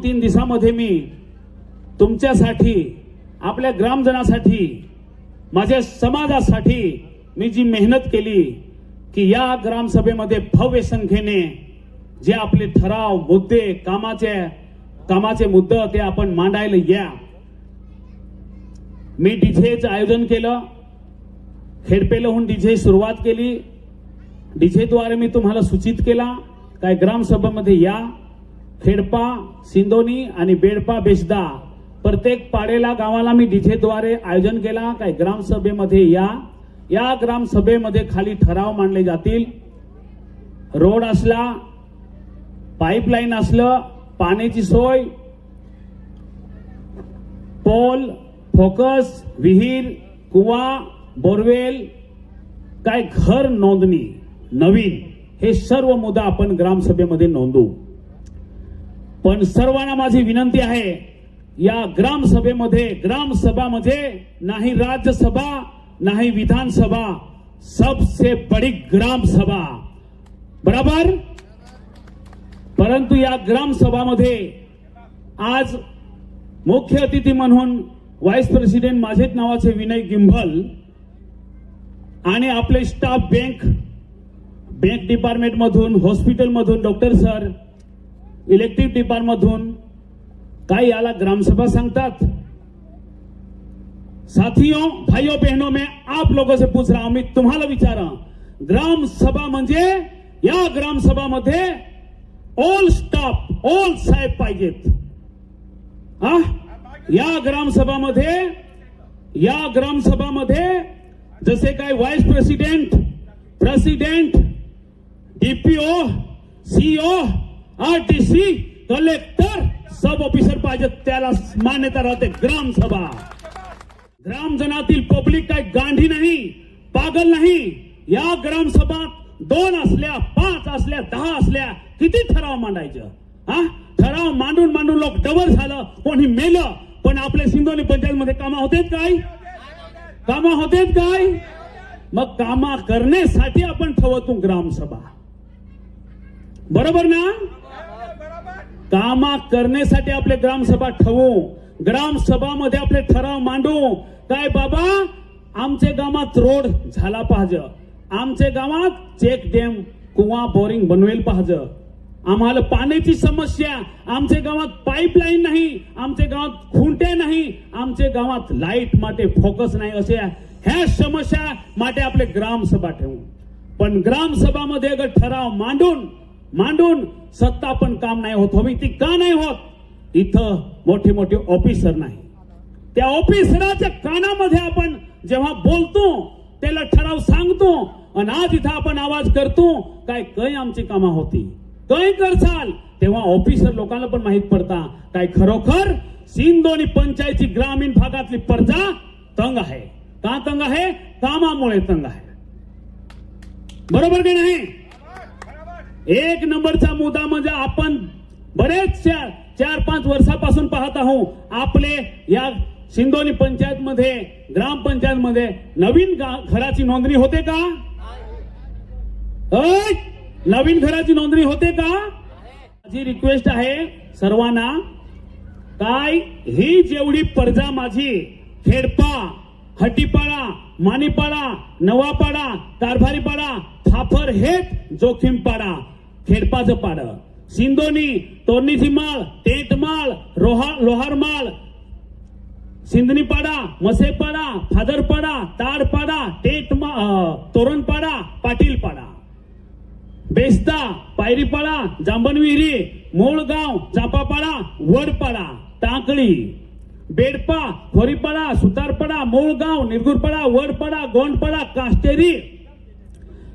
2-3 दिवसामध्ये मी तुमच्यासाठी, आपल्या ग्रामजनासाठी, माझ्या समाजासाठी मी जी मेहनत केली की या ग्रामसभेमध्ये भव्य संख्येने जे आपले ठराव, मुद्दे, कामाचे मुद्दे ते आपण मांडायला या. मी डीजेचं आयोजन केलं. खेडपेलहून डीजे सुरुवात केली. डीजेद्वारे मी तुम्हाला सूचित केला काय ग्रामसभेमध्ये या. खेडपा, सिंदोनी आणि बेडपा, बेसदा प्रत्येक पाडेला गावाला मी डीजेद्वारे आयोजन केला काय ग्रामसभेमध्ये या. या ग्रामसभेमध्ये खाली ठराव मांडले जातील. रोड असला, पाईपलाईन असलं, पाण्याची सोय, पोल, फोकस, विहीर, कुवा, बोरवेल, काय घर नोंदणी नवीन, हे सर्व मुद्दा आपण ग्रामसभेमध्ये नोंदवू. पण सर्वांना माझी विनंती आहे, या ग्रामसभा म्हणजे नाही राज्यसभा, नाही विधानसभा, सबसे बड़ी ग्रामसभा, बराबर. परंतु या ग्रामसभामध्ये आज मुख्य अतिथी म्हणून व्हाईस प्रेसिडेंट माझेच नावाचे विनय गिंभल आणि आपले स्टाफ बँक डिपार्टमेंट मधून, हॉस्पिटल मधून डॉक्टर सर, इलेक्ट्रिक डिपार्टमेंट मधून काय याला ग्रामसभा सांगतात. साथियों, भाइयों बहनों, मैं आप लोगों से पूछ रहा हूं, मी तुम्हाला विचारा, ग्रामसभा म्हणजे या ग्रामसभामध्ये ऑल स्टाफ, ऑल साहेब पाहिजेत. या ग्रामसभामध्ये जसे काय vice president, DPO, CO, RTC, collector, सब ऑफिसर पाहिजेत. त्याला मान्यता राहते ग्रामसभा. ग्रामजनातील पब्लिक काय गांधी नाही, पागल नाही. या ग्रामसभात 2 असल्या, 5 असल्या, 10 असल्या, किती ठराव मांडायचं. ठराव मांडून लोक डबर झालं, कोणी मेलं. पण आपल्या सिंदोली पंचायत मध्ये कामं होतेत काय? मग कामा करण्यासाठी आपण ठेवतो ग्रामसभा, बरोबर ना. कामा करण्यासाठी आपले ग्रामसभा ठेवू. ग्रामसभामध्ये आपले ठराव मांडू. काय बाबा, आमच्या गावात रोड झाला पाहिजे, आमच्या गावात चेक डॅम, कुवा, बोरिंग बनवेल पाहिजे. आम्हाला पाण्याची समस्या, आमच्या गावात पाईपलाईन नाही, आमच्या गावात खुंटे नाही, आमच्या गावात लाईट माटे फोकस नाही, असे ह्या समस्या माटे आपले ग्रामसभा ठेवू. पण ग्रामसभामध्ये अगर ठराव मांडून सत्ता पण काम नाही होत. हवी ती का नाही होत? इथं मोठे ऑफिसर नाही. त्या ऑफिसराच्या कानामध्ये आपण जेव्हा बोलतो, त्याला ठराव सांगतो, आणि आज इथं आपण आवाज करतो काय काही आमची कामं होती, काही करसाल, तेव्हा ऑफिसर लोकांना पण माहित पडता काय खरोखर सिंदोली पंचायतची ग्रामीण भागातली प्रजा तंग आहे. का तंग आहे? कामामुळे तंग आहे, बरोबर की नाही. 1 नंबरचा मुद्दा म्हणजे आपण बरेच 4-5 वर्षापासून पाहत आहोत, आपले या सिंदोली पंचायत मध्ये, ग्रामपंचायत मध्ये नवीन घराची नोंदणी होते का? नवीन घराची नोंदणी होते का? माझी रिक्वेस्ट आहे सर्वांना, काय ही जेवढी प्रजा माझी खेडपा, हट्टीपाडा, मानीपाडा, नवापाडा, कारभारीपाडा, फाफर हेत जोखीमपाडा, खेडपाचं पाडं, सिंदोनी, तोरणीची माळ, टेंटमाळ, लोहारमाळ, सिंदनीपाडा, मसेपाडा, फादरपाडा, ताडपाडा, तोरणपाडा, पाटीलपाडा, बेस्दा, पायरीपाडा, जांभनविहिरी, मोळगाव, चापापाडा, वडपाडा, टाकळी, बेडपा, खोरीपाडा, सुतारपाडा, मोळगाव, निरगुरपाडा, वडपाडा, गोंडपाडा, काष्टेरी,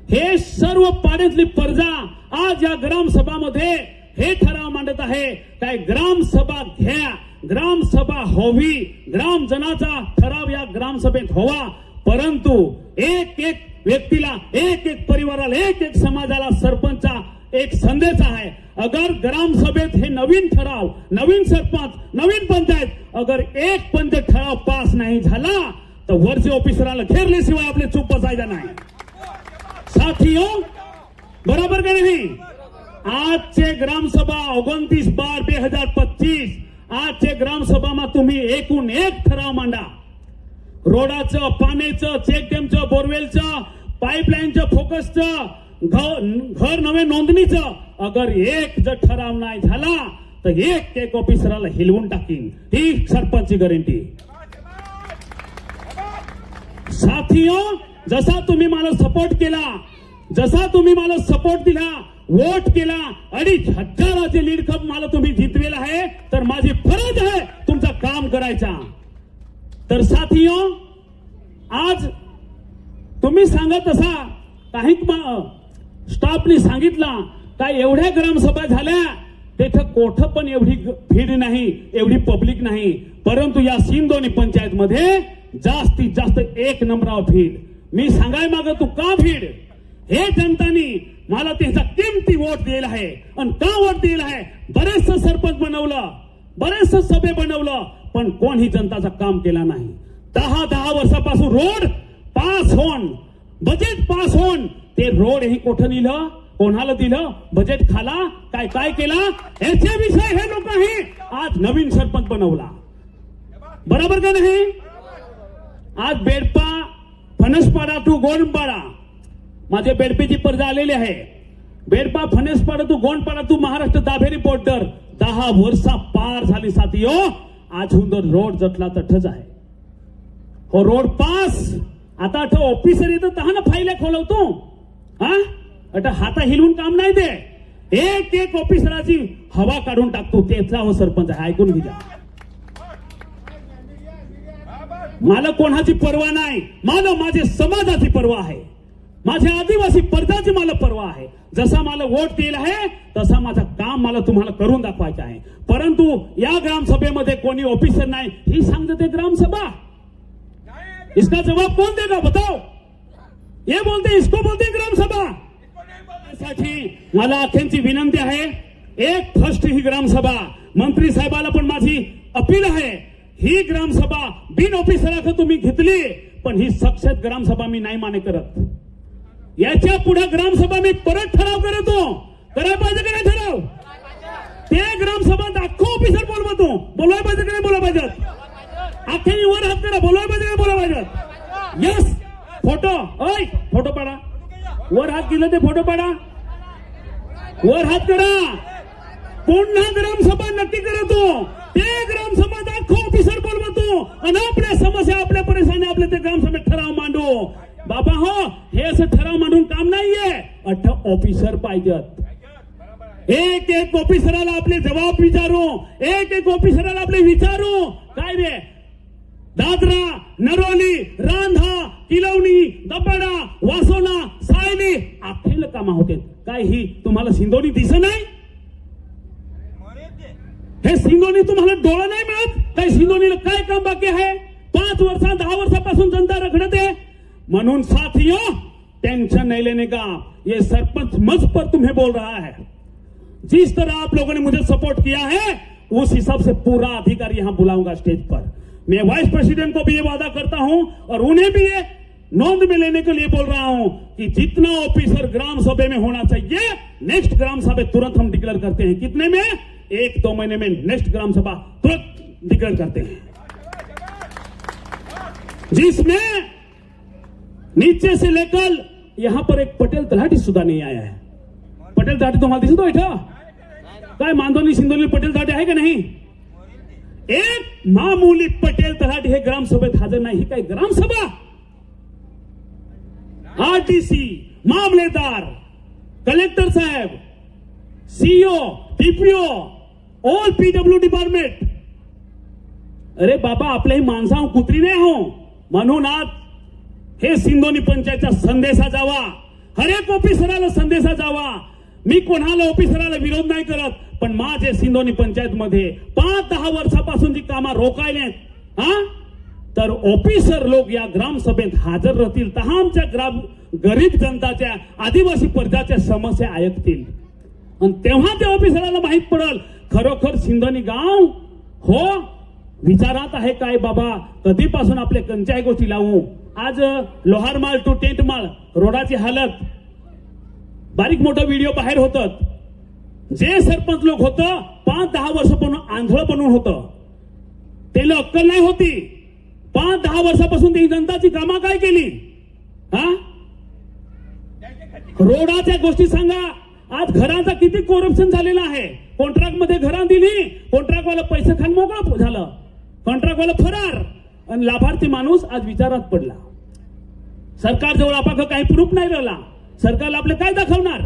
हे सर्व पाड्यातली प्रजा आज या ग्रामसभामध्ये हे ठराव मांडत आहे काय ग्रामसभा घ्या, ग्रामसभा होवी, ग्रामजनाचा ठराव या ग्रामसभेत होवा. परंतु एक व्यक्तीला, एक परिवाराला, एक समाजाला, सरपंचा एक संदेश आहे, अगर ग्रामसभेत हे नवीन ठराव, नवीन सरपंच, नवीन पंचायत अगर एक पंचायत ठराव पास नाही झाला तर वरच्या ऑफिसराला घेरल्याशिवाय आपले चूप बसायचा नाही. साथियों, बरोबर का नाही? આજचे ગ્રામસભા 29/12/2025 આજचे ग्रामसभाમાં तुम्ही एकूण एक ठराव मांडा. रोडाचं, पाण्याचं, चेकडेमचं, बोरवेलचं, पाईपलाईनचं, फोकसचं, घर नवे नोंदणीचं अगर एक जर ठराव नाही झाला तर एक ऑफिसराला हिलवून टाकीन. ही सरपंचची गॅरंटी. साथियो, जसा तुम्ही मला सपोर्ट केला, जसा तुम्ही मला सपोर्ट दिला, वोट केला, 2,500 लीड कप मला तुम्ही जितवेला आहे, तर माझी फरज आहे तुमचं काम करायचा. तर साथियो, आज तुम्ही सांगत असा काही स्टाफने सांगितला काय एवढ्या ग्रामसभा झाल्या, तिथं कोठं पण एवढी भीड नाही, एवढी पब्लिक नाही, परंतु या सिंदोनी पंचायत मध्ये जास्तीत जास्त 1 नंबरावर भीड. मी सांगाय माग तू का भीड, हे जनतानी मला त्यांचा किमती वोट दिला आहे. आणि का वोट दिला आहे, बरेचसं सरपंच बनवलं, बरेचसं सभे बनवलं, पण कोण ही जनताचं काम केला नाही. 10 वर्षापासून रोड पास होऊन, बजेट पास होऊन, ते रोड ही कोठं दिलं, कोणाला दिलं, बजेट खाला, काय काय केला, याचे विषय हे लोकांनी आज नवीन सरपंच बनवला. बरोबर का नाही. आज बेडपा फणसपाडा टू गोंडपाडा माझे बेडपेची पर्जा आलेली आहे. बेडपा फणसपाडा to गोंडपाडा to Maharashtra Dabheri border 10 वर्षा पार झाली साथियो. अजून तर रोड जटला तठच आहे. हो रोड पास आता ऑफिसर येतं तहाना फाईल्या खोलवतो. हा आता हाता हिलवून काम नाही दे, एक ऑफिसराची हवा काढून टाकतो. त्याचा हो सरपंच आहे, ऐकून घ्या. मला कोणाची पर्वा नाही, मला माझ्या समाजाची पर्वा आहे, माझ्या आदिवासी पर्जाची मला पर्वा आहे. जसा मला वोट दिला आहे तसा माझं काम मला तुम्हाला करून दाखवायचं आहे. परंतु या ग्रामसभेमध्ये कोणी ऑफिसर नाही, ही सांगते ग्रामसभा. इसका जवाब कौन देगा बताओ. ये बोलते इसको बोलते ग्रामसभा. साठी मला अखेरची विनंती आहे, एक फर्स्ट ही ग्रामसभा मंत्री साहेबाला पण माझी अपील आहे. ही ग्रामसभा बिन ऑफिसराकडे तुम्ही घेतली, पण ही सक्सेस ग्रामसभा मी नाही माने करत. याच्या पुढे ग्रामसभा मी परत ठराव करतो. करायला पाहिजे की नाही ठराव. ते ग्रामसभा दाखव ऑफिसर बोलवतो. बोलवायला पाहिजे की नाही बोलायला पाहिजे. अखेरी वर हात करा. बोलवायला पाहिजे की नाही बोलायला पाहिजे. यस फोटो, ओय फोटो पाडा. वर हात केलं ते फोटो पाडा. वर हात करा. पुन्हा ग्रामसभा नक्की करतो. ते ग्रामसभा दाखव ऑफिसर बोलवतो आणि आपल्या समस्या, आपल्या परेशानी आपल्या ते ग्रामसभेत ठराव मांडू. बाबा हो, हे असं ठराव मांडून काम नाहीये. 8 ऑफिसर पाहिजेत. एक ऑफिसराला आपले जबाब विचारू, एक ऑफिसराला आपले विचारू. काय रे दादरा, नरोली, रांधा, किलवणी, दपाडा, वासोना, सायली अखेल कामा होते. काय ही तुम्हाला सिंदोनी दिसत नाही. हे सिंदोनी तुम्हाला डोळा नाही मिळत. काय सिंदोनीला काय काम बाकी आहे. 5 वर्षा 10 वर्षापासून जनता रखडत आहे. म्हणून साथियों, टेंशन नहीं लेने का. ये सरपंच मंच पर तुम्हें बोल रहा है. जिस तरह आप लोगों ने मुझे सपोर्ट किया है, उस हिसाब से पूरा अधिकार यहां बुलाऊंगा स्टेज पर. मैं वाइस प्रेसिडेंट को भी ये वादा करता हूं और उन्हें भी ये नोंद में लेने के लिए बोल रहा हूं कि जितना ऑफिसर ग्राम सभा में होना चाहिए, नेक्स्ट ग्राम सभा तुरंत हम डिक्लेयर करते हैं. कितने में? 1-2 महीने में नेक्स्ट ग्राम सभा तुरंत डिक्लेयर करते हैं, जिसमें नीचे से लेकर यहां पर एक पटेल तलाठी सुद्धा नहीं आया है. पटेल तलाठी तुम्हाला दिसतो इथं. काय मांदोली सिंदोली पटेल तलाठी आहे का नाही. एक मामूली पटेल तलाठी हे ग्रामसभेत हजर नाही. ही काय ग्रामसभा. आरटीसी, मामलेदार, कलेक्टर साहेब, CEO, DPO, all PW department. अरे बाबा, आपल्या ही माणसा कुत्री नाही हो. म्हणून आज हे सिंदोनी पंचायतचा संदेशा जावा, हर एक ऑफिसराला संदेशा जावा. मी कोणाला ऑफिसराला विरोध नाही करत, पण माझे सिंदोनी पंचायत मध्ये 5-10 वर्षापासून जी कामा रोखायले, हा तर ऑफिसर लोक या ग्रामसभेत हजर राहतील तर आमच्या गरीब जनताच्या, आदिवासी प्रजाच्या समस्या ऐकतील. आणि तेव्हा त्या ऑफिसराला माहित पडेल खरोखर सिंदोनी गाव हो विचारात आहे काय. बाबा कधीपासून आपले कंचाई गोष्टी लावू. आज लोहारमाल टू टेंटमाल रोडाची हालत, बारीक मोठा व्हिडिओ बाहेर होतात. जे सरपंच लोक होतं 5-10 वर्ष पण आंधळ बनून होतं, त्याला अक्कल नाही होती. 5-10 वर्षापासून ती जनताची कामं काय केली? हा, रोडाच्या गोष्टी सांगा. आज घराचा किती करप्शन झालेलं आहे. कॉन्ट्रॅक्ट मध्ये घरां दिली, कॉन्ट्रॅक्टवाला पैसे खाऊन मोकळं झालं, कॉन्ट्रॅक्टवाला फरार, आणि लाभार्थी माणूस आज विचारात पडला. सरकारजवळ आपलं काही प्रूफ नाही राहिला. सरकारला आपले काय दाखवणार?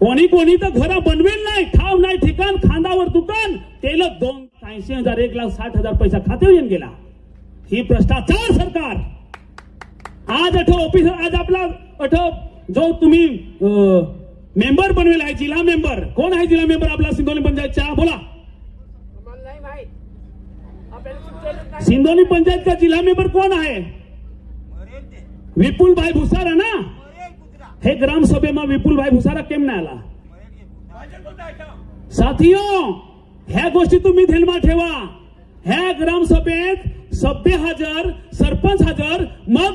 कोणी तर घरा बनवेल नाही, ठाव नाही ठिकाण, खांदावर दुकान, त्याला 280,000 1,60,000 पैसा खात्यावर येऊन गेला. ही भ्रष्टाचार सरकार. आज ऑफिसर, आज आपला जो तुम्ही मेंबर बनवेल आहे, जिल्हा मेंबर कोण आहे? जिल्हा मेंबर आपला सिंधोली पंचायतचा, बोला. सिंधोली पंचायत का जिल्हा मेंबर कोण आहे? विपुल भाई भुसारा ना. हे ग्रामसभेમાં विपुल भाई भुसारा केम नाही आला? साथियों, ह्या गोष्टी तुम्ही ध्यानात ठेवा. ह्या ग्रामसभेत सभ्य हजर, सरपंच हजर, मग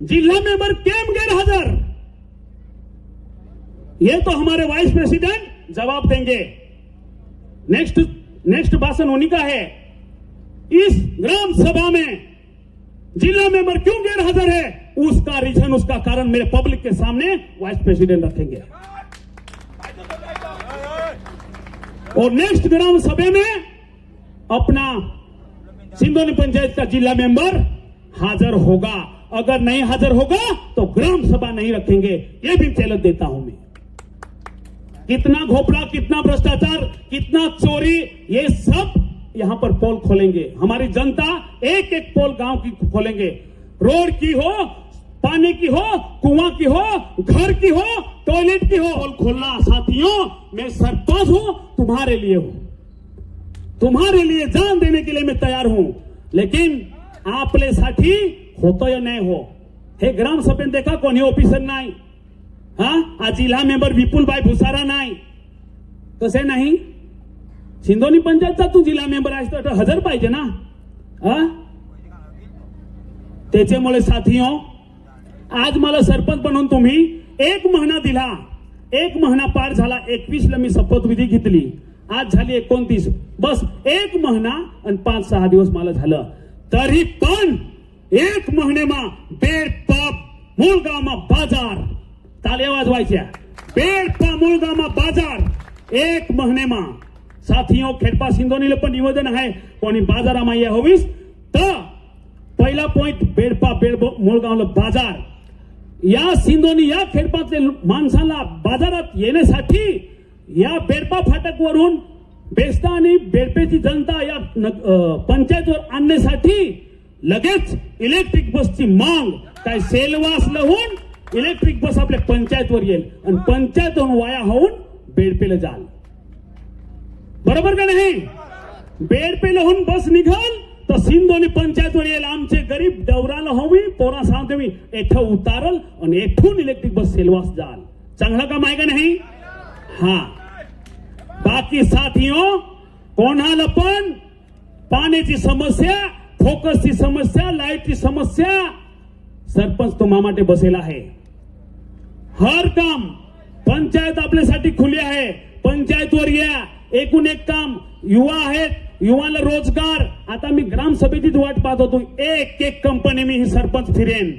जिल्हा मेंबर केम गैरहाजर? ये तो हमारे वाइस प्रेसिडेंट जवाब देंगे. नेक्स्ट भाषण होने का है. इस ग्राम सभा में जिला मेंबर क्यों गैरहाजिर है, उसका रीजन, उसका कारण मेरे पब्लिक के सामने वाइस प्रेसिडेंट रखेंगे. और नेक्स्ट ग्राम सभा में अपना सिंधोली पंचायत का जिला मेंबर हाजिर होगा. अगर नहीं हाजिर होगा तो ग्राम सभा नहीं रखेंगे. ये भी चैलेंज देता हूं मैं. कितना घोपला, कितना भ्रष्टाचार, कितना चोरी, ये सब यहां पर पोल खोलेंगे. हमारी जनता एक एक पोल गांव की खोलेंगे. रोड की हो, पानी की हो, कुआं की हो, घर की हो, टॉयलेट की हो, पोल खोलना. साथियों, मैं सरपंच हूं, तुम्हारे लिए हूं, तुम्हारे लिए जान देने के लिए मैं तैयार हूं. लेकिन आपले साठी होतं या नाही हो, हे ग्राम सभेत देखा कोणी ऑफिसर नाही. हा, आज जिल्हा मेंबर विपुल भाई भुसारा नाही. कसे नाही? सिंधोली पंचायतचा तू जिल्हा मेंबर आहेस तर हजर पाहिजे ना. त्याच्यामुळे साथियों, आज मला सरपंच बनवून तुम्ही 1 महिना दिला. 1 महिना पार झाला. 21ला मी शपथविधी घेतली. आज झाली 29. बस 1 महिना आणि 5-6 दिवस मला झालं. तरी पण 1 महिनेमा बेडपा मूळगावमा बाजार, ताल्या वाजवायच्या. बेडपा मूळगावमा बाजार 1 महिनेमा. साथियों, खेडपा सिंधोनीला पण निवेदन आहे, कोणी बाजारामा या होवीस तर पहिला पॉइंट बेडपा मूळगावला बाजार. या सिंधोनी, या खेडपातले माणसाला बाजारात येण्यासाठी या बेडपा फाटकवरून बेस्ता आणि बेडपेची जनता या पंचायतवर आणण्यासाठी लगेच इलेक्ट्रिक बसची मांग. काय सेलवास लावून इलेक्ट्रिक बस आपल्या पंचायतवर येईल आणि पंचायतून वाया होऊन बेडपेला जाल. बरोबर का नाही? बेडपेला होऊन बस निघाल तर सिंधोनी पंचायतवर येईल. आमचे गरीब डवराला हवी, पोरा सांगते मी, एठं उतारल आणि एठून इलेक्ट्रिक बस सेलवास जाल. चांगलं काम आहे का नाही? हा. बाकी साथियों, कोणाला पण पाण्याची समस्या, फोकसची समस्या, लाईटची समस्या, सरपंच तुम्हा માટે बसेला आहे. हर काम पंचायत आपल्यासाठी खुली आहे. पंचायतवर या. एकूण एक काम, युवा आहेत, युवाला रोजगार. आता मी ग्रामसभेचीच वाट पाहत होतो. एक एक कंपनी मी ही सरपंच फिरेन,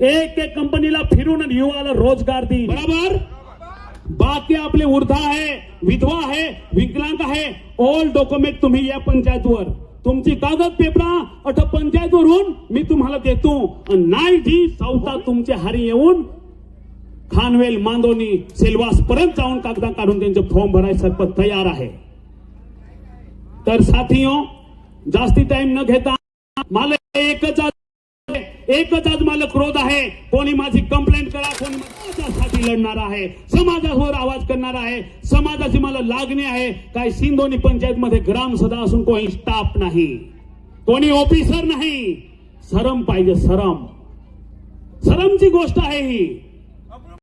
एक एक कंपनीला फिरून आणि युवाला रोजगार देईन. बरोबर. बाकी आपले वृद्धा आहे, विधवा आहे, विकलांग आहे, ऑल डॉक्युमेंट तुम्ही या पंचायतवर, तुमची कागद पेपरा अठ पंचायतवरून मी तुम्हाला देतो. नाही जी चौथा तुमचे हारी येऊन खानवेल, मांदोनी, सेलवास पर्यंत जाऊन कागदा काढून त्यांचे फॉर्म भरायला सरपंच तयार आहे. तर साथियों, जास्ती टाइम न घेता मला एकच आज मला क्रोध आहे. कोणी माझी कंप्लेंट करा, कोणी माझ्यासाठी लढणार आहे, समाजावर आवाज करणार आहे, समाजाची मला लागणी आहे. काय सिंधोनी पंचायत मध्ये ग्राम सभा असून कोणी स्टाफ नाही, कोणी ऑफिसर नाही. शरम पाहिजे, शरम. शरमची गोष्ट आहे ही.